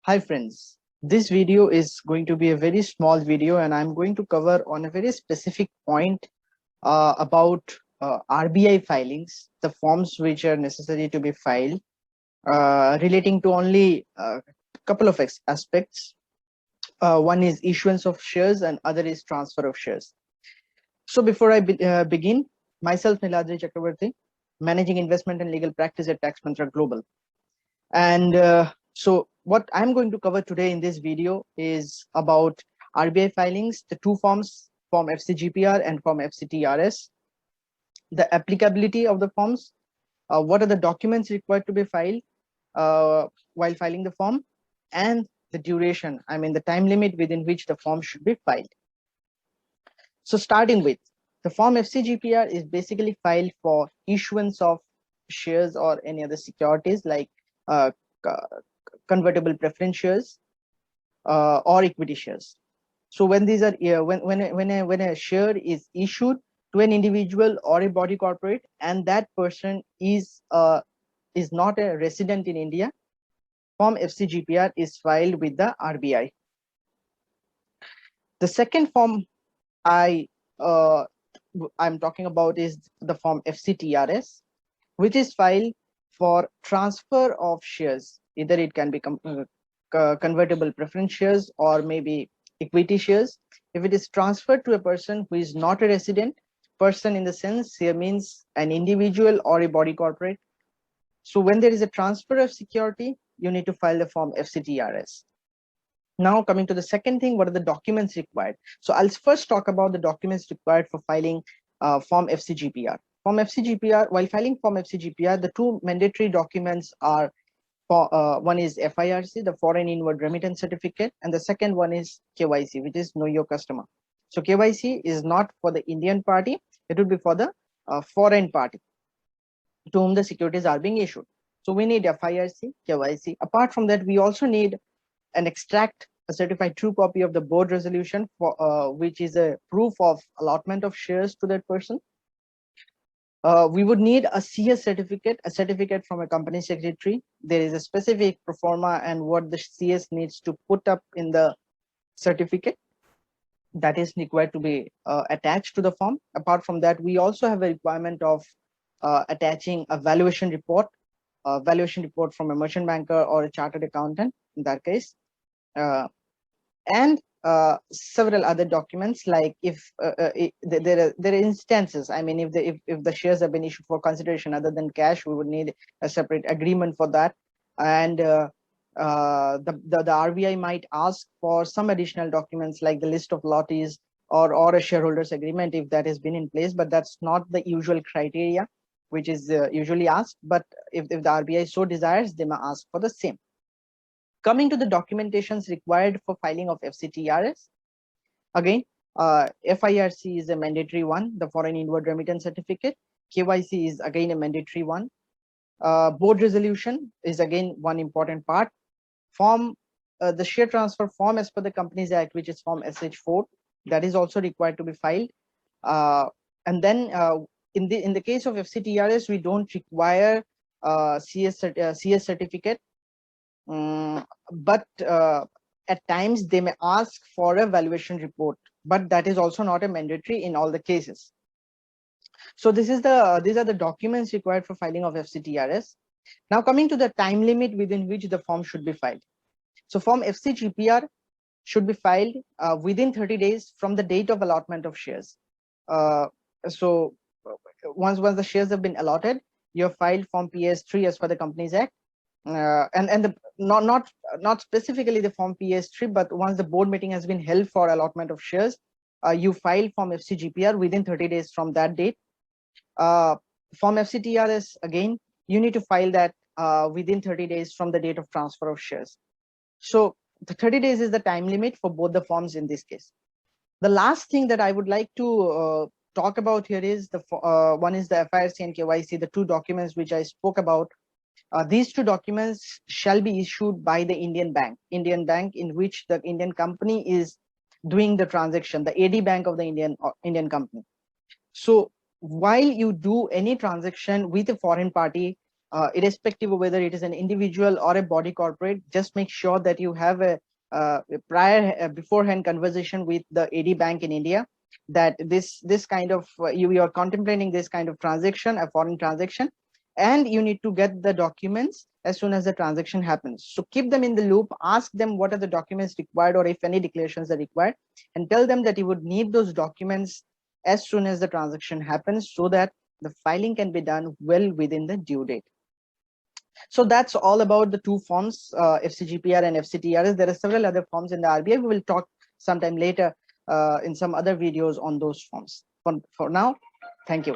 Hi friends, this video is going to be a very small video and I'm going to cover on a very specific point about RBI filings, the forms which are necessary to be filed relating to only a couple of aspects. One is issuance of shares and other is transfer of shares. So before I begin, myself Niladri Chakravarti, Managing Investment and Legal Practice at Taxmantra Global. And so what I'm going to cover today in this video is about RBI filings, the two forms, Form FCGPR and Form FCTRS, the applicability of the forms, what are the documents required to be filed while filing the form, and the duration, the time limit within which the form should be filed. So starting with, the Form FCGPR is basically filed for issuance of shares or any other securities like convertible preference shares or equity shares. So when these are when a share is issued to an individual or a body corporate and that person is not a resident in India, Form FCGPR is filed with the RBI. The second form I'm talking about is the Form FCTRS, which is filed for transfer of shares. Either it can be convertible preference shares or maybe equity shares. If it is transferred to a person who is not a resident, person in the sense here means an individual or a body corporate. So when there is a transfer of security, you need to file the Form FCTRS. Now coming to the second thing, what are the documents required? So I'll first talk about the documents required for filing Form FCGPR. Form FCGPR, while filing Form FCGPR, the two mandatory documents are one is FIRC, the Foreign Inward Remittance Certificate, and the second one is KYC, which is Know Your Customer. So KYC is not for the Indian party, it would be for the foreign party to whom the securities are being issued. So we need FIRC, KYC. Apart from that, we also need an extract, a certified true copy of the board resolution, for which is a proof of allotment of shares to that person. We would need a CS certificate, a certificate from a company secretary. There is a specific pro forma and what the CS needs to put up in the certificate that is required to be attached to the form. Apart from that, we also have a requirement of attaching a valuation report from a merchant banker or a chartered accountant in that case, and several other documents like if there are instances, if the shares have been issued for consideration other than cash, we would need a separate agreement for that. And the RBI might ask for some additional documents like the list of lottees or a shareholders agreement if that has been in place, but that's not the usual criteria which is usually asked. But if the RBI so desires, they may ask for the same. Coming to the documentations required for filing of FCTRS, again, FIRC is a mandatory one, the Foreign Inward Remittance Certificate. KYC is again a mandatory one. Board resolution is again one important part. The share transfer form as per the Companies Act, which is Form SH4, that is also required to be filed. And then in the case of FCTRS, we don't require CS certificate. But at times they may ask for a valuation report, but that is also not a mandatory in all the cases. So these are the documents required for filing of FCTRS. Now coming to the time limit within which the form should be filed. So Form FCGPR should be filed within 30 days from the date of allotment of shares. So once the shares have been allotted, you have filed Form PS3 as per the Companies Act. Not specifically the Form PS3, but once the board meeting has been held for allotment of shares, you file Form FCGPR within 30 days from that date. Form FCTRS, again, you need to file that within 30 days from the date of transfer of shares. So the 30 days is the time limit for both the forms in this case. The last thing that I would like to talk about here is one is the FIRC and KYC, the two documents which I spoke about. These two documents shall be issued by the Indian bank in which the Indian company is doing the transaction, the AD bank of the Indian company. So while you do any transaction with a foreign party, irrespective of whether it is an individual or a body corporate, just make sure that you have a prior beforehand conversation with the AD bank in India, that this kind of you are contemplating this kind of transaction, a foreign transaction, and you need to get the documents as soon as the transaction happens. So keep them in the loop, ask them what are the documents required, or if any declarations are required, and tell them that you would need those documents as soon as the transaction happens, so that the filing can be done well within the due date. So that's all about the two forms, FCGPR and FCTRS. There are several other forms in the RBI. We will talk sometime later in some other videos on those forms. For now, thank you.